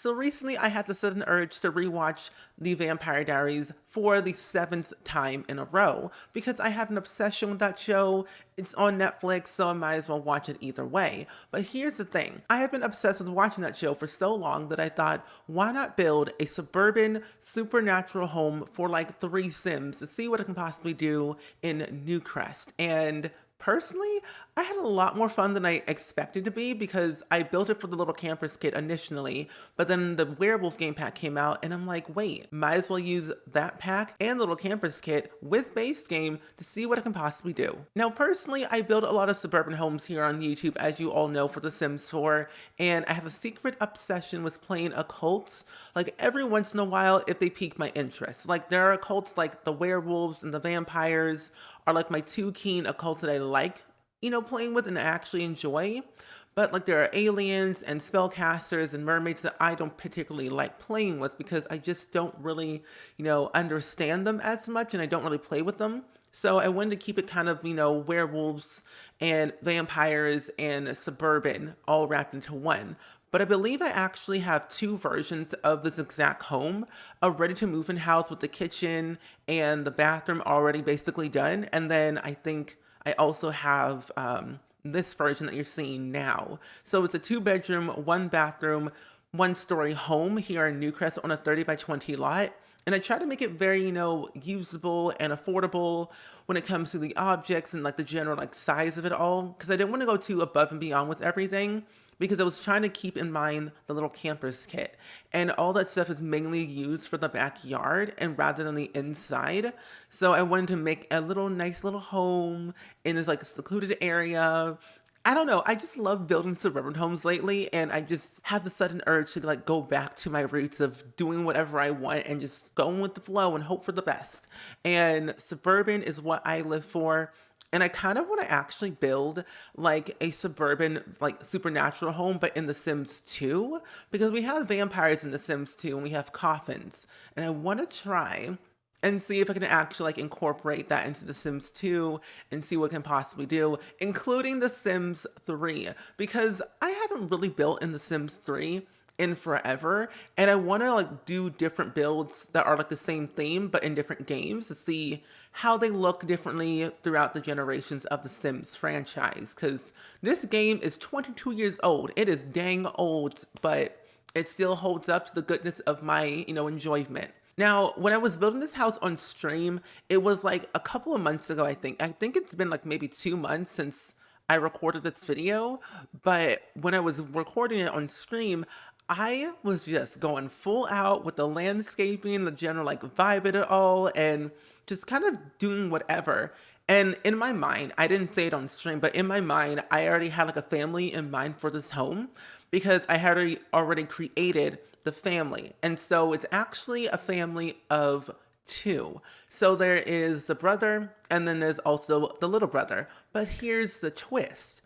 So recently I had the sudden urge to rewatch The Vampire Diaries for the seventh time in a row because I have an obsession with that show. It's on Netflix, so I might as well watch it either way. But here's the thing. I have been obsessed with watching that show for so long that I thought, why not build a suburban supernatural home for like three Sims to see what it can possibly do in Newcrest? And personally, I had a lot more fun than I expected to be because I built it for the little campers kit initially, but then the werewolf game pack came out and I'm like, wait, might as well use that pack and the little campers kit with base game to see what it can possibly do. Now, personally, I build a lot of suburban homes here on YouTube, as you all know, for The Sims 4, and I have a secret obsession with playing occults. Like every once in a while, if they pique my interest. Like there are occults like the werewolves and the vampires are like my two keen occults that I like, playing with and actually enjoy. But like there are aliens and spellcasters and mermaids that I don't particularly like playing with because I just don't really, understand them as much and I don't really play with them. So I wanted to keep it kind of, werewolves and vampires and suburban all wrapped into one. But I believe I actually have two versions of this exact home, a ready to move in house with the kitchen and the bathroom already basically done. And then I think I also have this version that you're seeing now. So it's a 2 bedroom, 1 bathroom, 1 story home here in Newcrest on a 30 by 20 lot. And I try to make it very, usable and affordable when it comes to the objects and like the general like size of it all. Because I didn't want to go too above and beyond with everything because I was trying to keep in mind the little campers kit. And all that stuff is mainly used for the backyard and rather than the inside. So I wanted to make a little nice little home in this like secluded area. I don't know. I just love building suburban homes lately, and I just have the sudden urge to like go back to my roots of doing whatever I want and just going with the flow and hope for the best. And suburban is what I live for. And I kind of want to actually build like a suburban, like supernatural home, but in The Sims 2, because we have vampires in The Sims 2 and we have coffins. And I want to try and see if I can actually like incorporate that into The Sims 2 and see what it can possibly do, including The Sims 3, because I haven't really built in The Sims 3 in forever, and I want to like do different builds that are like the same theme but in different games to see how they look differently throughout the generations of the Sims franchise, because this game is 22 years old. It is dang old, but it still holds up to the goodness of my, enjoyment. Now, when I was building this house on stream, it was like a couple of months ago, I think. I think it's been like maybe 2 months since I recorded this video, but when I was recording it on stream, I was just going full out with the landscaping, the general like vibe of it all, and just kind of doing whatever. And in my mind, I didn't say it on stream, but in my mind, I already had like a family in mind for this home because I had already created the family. And so it's actually a family of two. So there is the brother, and then there's also the little brother. But here's the twist.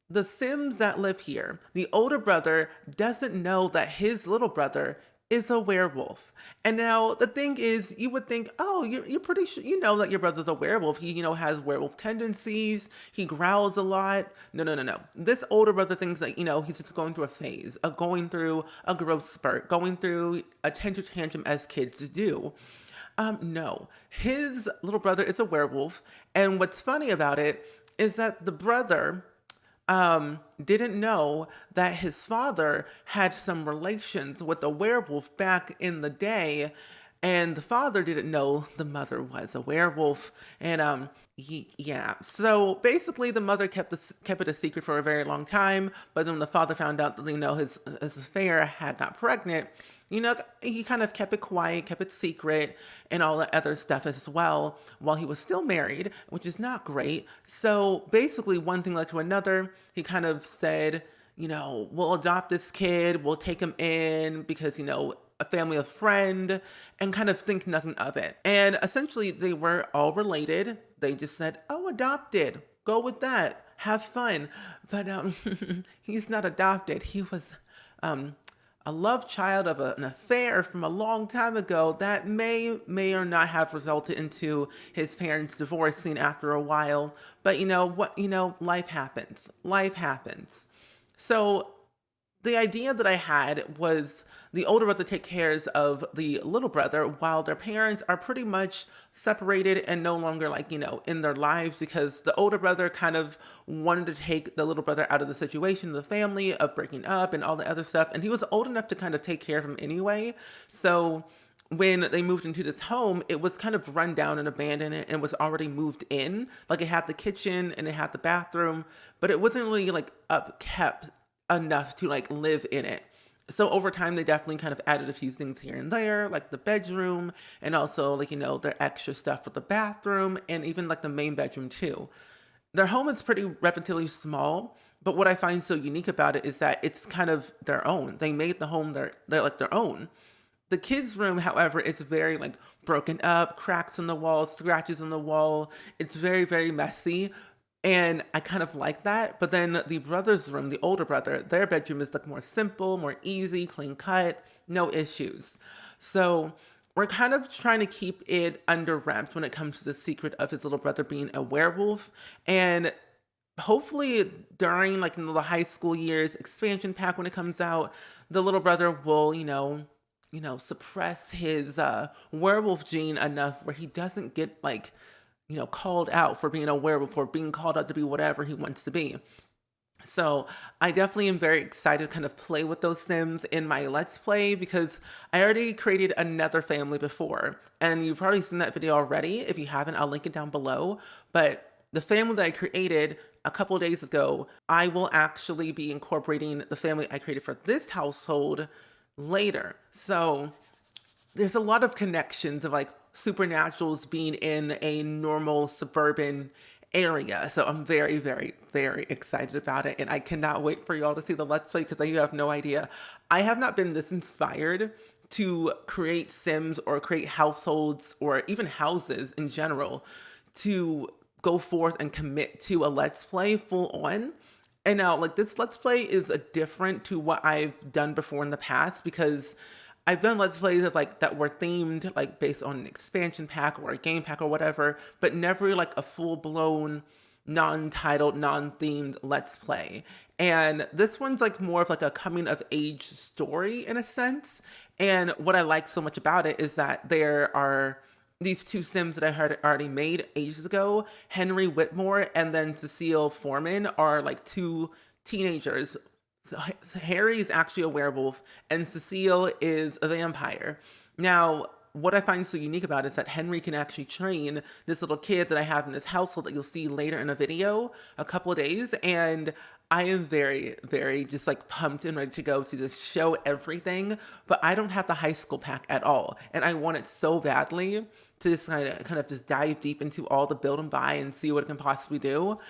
The Sims that live here, the older brother doesn't know that his little brother is a werewolf. And now the thing is, you would think, oh, you're pretty sure, you know that your brother's a werewolf. He, has werewolf tendencies. He growls a lot. No, no, no, no. This older brother thinks that, he's just going through a phase, of going through a growth spurt, going through a tantrum tantrum as kids do. No, his little brother is a werewolf. And what's funny about it is that the brother didn't know that his father had some relations with a werewolf back in the day, and the father didn't know the mother was a werewolf. And yeah. So basically, the mother kept it a secret for a very long time. But then the father found out that his affair had got pregnant. He kind of kept it quiet, kept it secret, and all that other stuff as well while he was still married, which is not great. So basically, one thing led to another. He kind of said, we'll adopt this kid, we'll take him in because, a family of friend, and kind of think nothing of it. And essentially, they were all related. They just said, oh, adopted. Go with that. Have fun. But he's not adopted. He was a love child of an affair from a long time ago that may or not have resulted into his parents divorcing after a while. But life happens. Life happens. So The idea that I had was the older brother take cares of the little brother while their parents are pretty much separated and no longer like, in their lives because the older brother kind of wanted to take the little brother out of the situation, the family of breaking up and all the other stuff. And he was old enough to kind of take care of him anyway. So when they moved into this home, it was kind of run down and abandoned and was already moved in. Like it had the kitchen and it had the bathroom, but it wasn't really like upkept enough to like live in it. So over time, they definitely kind of added a few things here and there, like the bedroom and also like, their extra stuff for the bathroom and even like the main bedroom too. Their home is pretty relatively small, but what I find so unique about it is that it's kind of their own. They made the home they're like their own. The kids' room, however, it's very like broken up, cracks in the wall, scratches in the wall. It's very, very messy. And I kind of like that. But then the brother's room, the older brother, their bedroom is like more simple, more easy, clean cut, no issues. So we're kind of trying to keep it under wraps when it comes to the secret of his little brother being a werewolf. And hopefully during like the high school years expansion pack when it comes out, the little brother will, suppress his werewolf gene enough where he doesn't get like called out for being a werewolf or being called out to be whatever he wants to be. So I definitely am very excited to kind of play with those Sims in my Let's Play because I already created another family before. And you've probably seen that video already. If you haven't, I'll link it down below. But the family that I created a couple days ago, I will actually be incorporating the family I created for this household later. So there's a lot of connections of like supernaturals being in a normal suburban area. So I'm very, very, very excited about it. And I cannot wait for y'all to see the Let's Play because you have no idea. I have not been this inspired to create Sims or create households or even houses in general to go forth and commit to a Let's Play full on. And now like this Let's Play is a different to what I've done before in the past because I've done Let's Plays of like that were themed like based on an expansion pack or a game pack or whatever, but never like a full-blown non-titled, non-themed Let's Play. And this one's like more of like a coming of age story in a sense. And what I like so much about it is that there are these two Sims that I had already made ages ago. Henry Whitmore and then Cecile Foreman are like two teenagers. So Harry is actually a werewolf and Cecile is a vampire. Now, what I find so unique about it is that Henry can actually train this little kid that I have in this household that you'll see later in a video, a couple of days. And I am very, very just like pumped and ready to go to just show everything. But I don't have the high school pack at all. And I want it so badly to just kind of just dive deep into all the build and buy and see what it can possibly do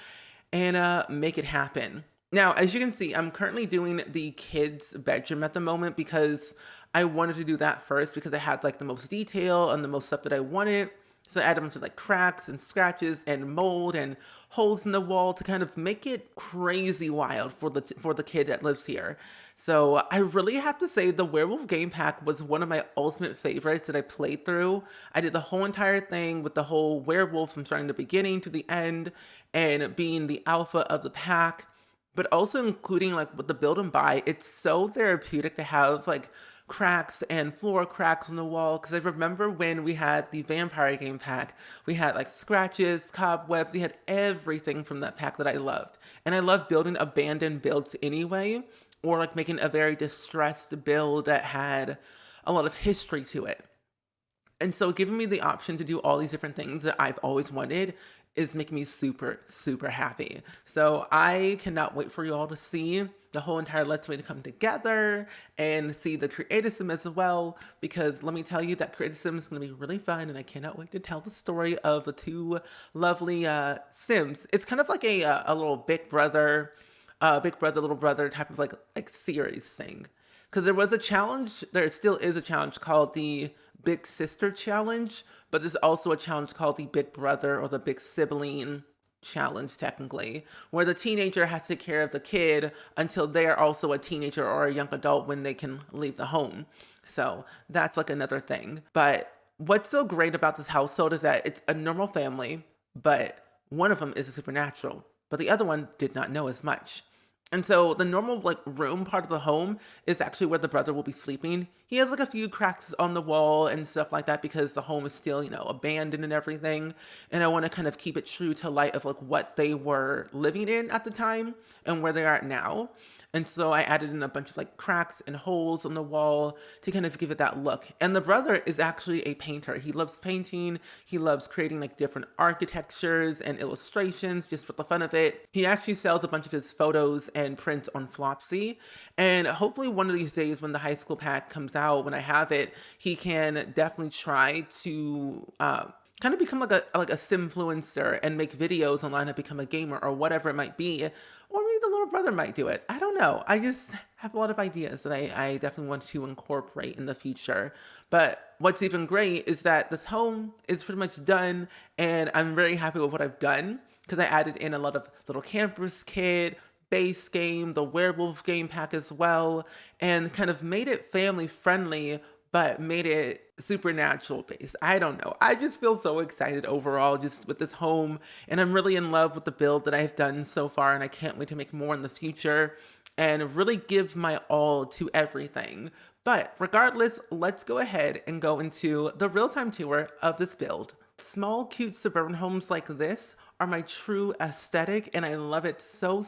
and make it happen. Now, as you can see, I'm currently doing the kids' bedroom at the moment because I wanted to do that first because I had like the most detail and the most stuff that I wanted. So I added a bunch of like cracks and scratches and mold and holes in the wall to kind of make it crazy wild for the kid that lives here. So I really have to say the Werewolf game pack was one of my ultimate favorites that I played through. I did the whole entire thing with the whole werewolf from starting the beginning to the end and being the alpha of the pack, but also including like with the build and buy. It's so therapeutic to have like cracks and floor cracks on the wall because I remember when we had the vampire game pack, we had like scratches, cobwebs, we had everything from that pack that I loved. And I love building abandoned builds anyway, or like making a very distressed build that had a lot of history to it. And so giving me the option to do all these different things that I've always wanted is making me super, super happy. So I cannot wait for you all to see the whole entire Let's Play to come together and see the creative sim as well, because let me tell you that creative sim is going to be really fun and I cannot wait to tell the story of the two lovely Sims. It's kind of like a little big brother, little brother type of like series thing. Because there was a challenge, there still is a challenge called the Big Sister Challenge, but there's also a challenge called the Big Brother or the Big Sibling Challenge, technically, where the teenager has to take care of the kid until they are also a teenager or a young adult when they can leave the home. So that's like another thing. But what's so great about this household is that it's a normal family, but one of them is a supernatural, but the other one did not know as much. And so the normal like room part of the home is actually where the brother will be sleeping. He has like a few cracks on the wall and stuff like that because the home is still, abandoned and everything. And I want to kind of keep it true to light of like what they were living in at the time and where they are at now. And so I added in a bunch of like cracks and holes on the wall to kind of give it that look. And the brother is actually a painter. He loves painting. He loves creating like different architectures and illustrations just for the fun of it. He actually sells a bunch of his photos and prints on Flopsy. And hopefully one of these days when the high school pack comes out, when I have it, he can definitely try to kind of become like a simfluencer and make videos online and become a gamer or whatever it might be. Or maybe the little brother might do it. I don't know. I just have a lot of ideas that I definitely want to incorporate in the future. But what's even great is that this home is pretty much done, and I'm very happy with what I've done because I added in a lot of little campers kit, base game, the werewolf game pack as well, and kind of made it family friendly but made it supernatural based. I don't know. I just feel so excited overall just with this home, and I'm really in love with the build that I've done so far, and I can't wait to make more in the future and really give my all to everything. But regardless, let's go ahead and go into the real-time tour of this build. Small, cute suburban homes like this are my true aesthetic, and I love it so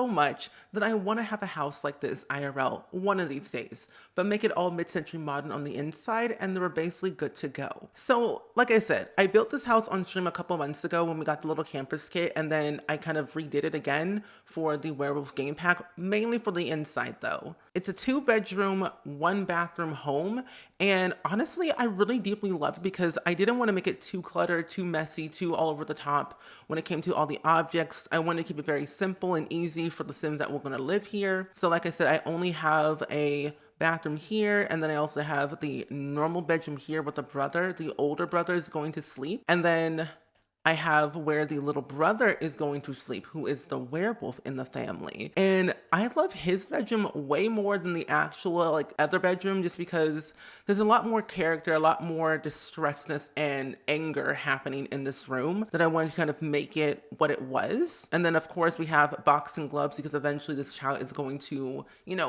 much that I want to have a house like this IRL one of these days, but make it all mid-century modern on the inside, and they were basically good to go. So like I said, I built this house on stream a couple months ago when we got the little campers kit, and then I kind of redid it again for the werewolf game pack, mainly for the inside though. It's a 2-bedroom, 1-bathroom home, and honestly, I really deeply love it because I didn't want to make it too cluttered, too messy, too all over the top when it came to all the objects. I wanted to keep it very simple and easy for the Sims that were going to live here. So like I said, I only have a bathroom here, and then I also have the normal bedroom here with the brother. The older brother is going to sleep, and then I have where the little brother is going to sleep, who is the werewolf in the family. And I love his bedroom way more than the actual like other bedroom, just because there's a lot more character, a lot more distressedness and anger happening in this room that I wanted to kind of make it what it was. And then of course we have boxing gloves because eventually this child is going to,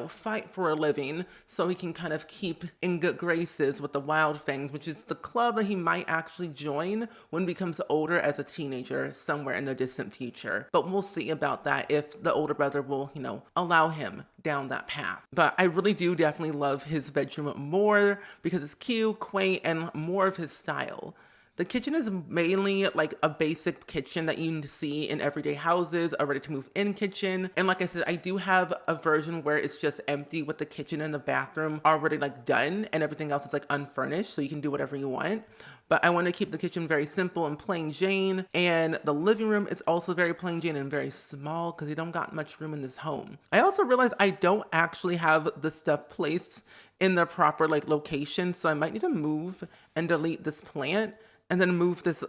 fight for a living so he can kind of keep in good graces with the Wild Fangs, which is the club that he might actually join when he becomes older as a teenager somewhere in the distant future. But we'll see about that if the older brother will, allow him down that path. But I really do definitely love his bedroom more because it's cute, quaint, and more of his style. The kitchen is mainly like a basic kitchen that you see in everyday houses, a ready-to-move-in kitchen. And like I said, I do have a version where it's just empty with the kitchen and the bathroom already like done and everything else is like unfurnished, so you can do whatever you want. But I want to keep the kitchen very simple and plain Jane. And the living room is also very plain Jane and very small because you don't got much room in this home. I also realized I don't actually have the stuff placed in the proper like location, so I might need to move and delete this plant and then move this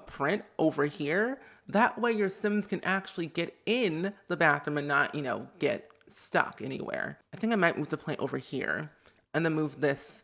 print over here. That way your Sims can actually get in the bathroom and not, get stuck anywhere. I think I might move the plant over here and then move this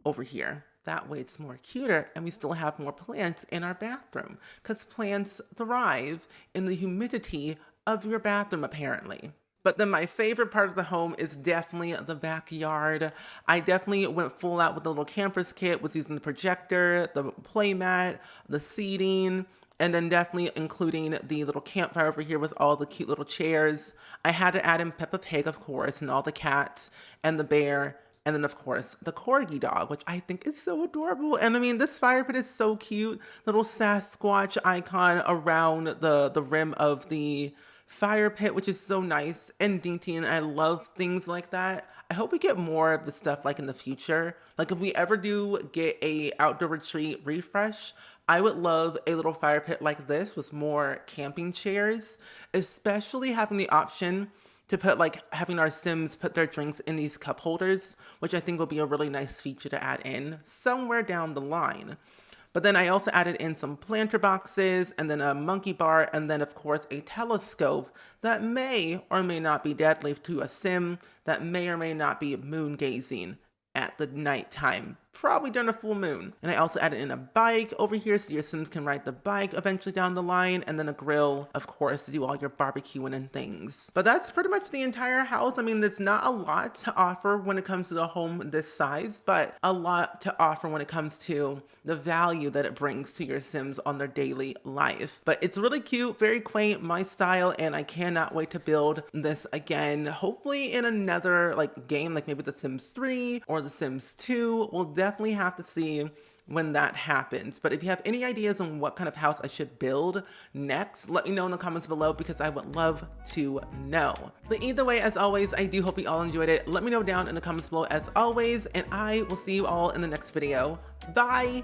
over here. That way it's more cuter and we still have more plants in our bathroom because plants thrive in the humidity of your bathroom apparently. But then my favorite part of the home is definitely the backyard. I definitely went full out with the little campers kit, was using the projector, the playmat, the seating, and then definitely including the little campfire over here with all the cute little chairs. I had to add in Peppa Pig, of course, and all the cats and the bear. And then, of course, the corgi dog, which I think is so adorable. And I mean, this fire pit is so cute. Little Sasquatch icon around the rim of the fire pit, which is so nice and dainty, and I love things like that. I hope we get more of the stuff like in the future. Like if we ever do get a outdoor retreat refresh, I would love a little fire pit like this with more camping chairs, especially having the option to put having our Sims put their drinks in these cup holders, which I think will be a really nice feature to add in somewhere down the line. But then I also added in some planter boxes and then a monkey bar and then of course a telescope that may or may not be deadly to a Sim, that may or may not be moon gazing at the nighttime probably during a full moon. And I also added in a bike over here so your Sims can ride the bike eventually down the line, and then a grill, of course, to do all your barbecuing and things. But that's pretty much the entire house. I mean, there's not a lot to offer when it comes to the home this size, but a lot to offer when it comes to the value that it brings to your Sims on their daily life. But it's really cute, very quaint, my style, and I cannot wait to build this again. Hopefully in another game, like maybe The Sims 3 or The Sims 2. We'll definitely have to see when that happens. But if you have any ideas on what kind of house I should build next, let me know in the comments below because I would love to know. But either way, as always, I do hope you all enjoyed it. Let me know down in the comments below as always, and I will see you all in the next video. Bye!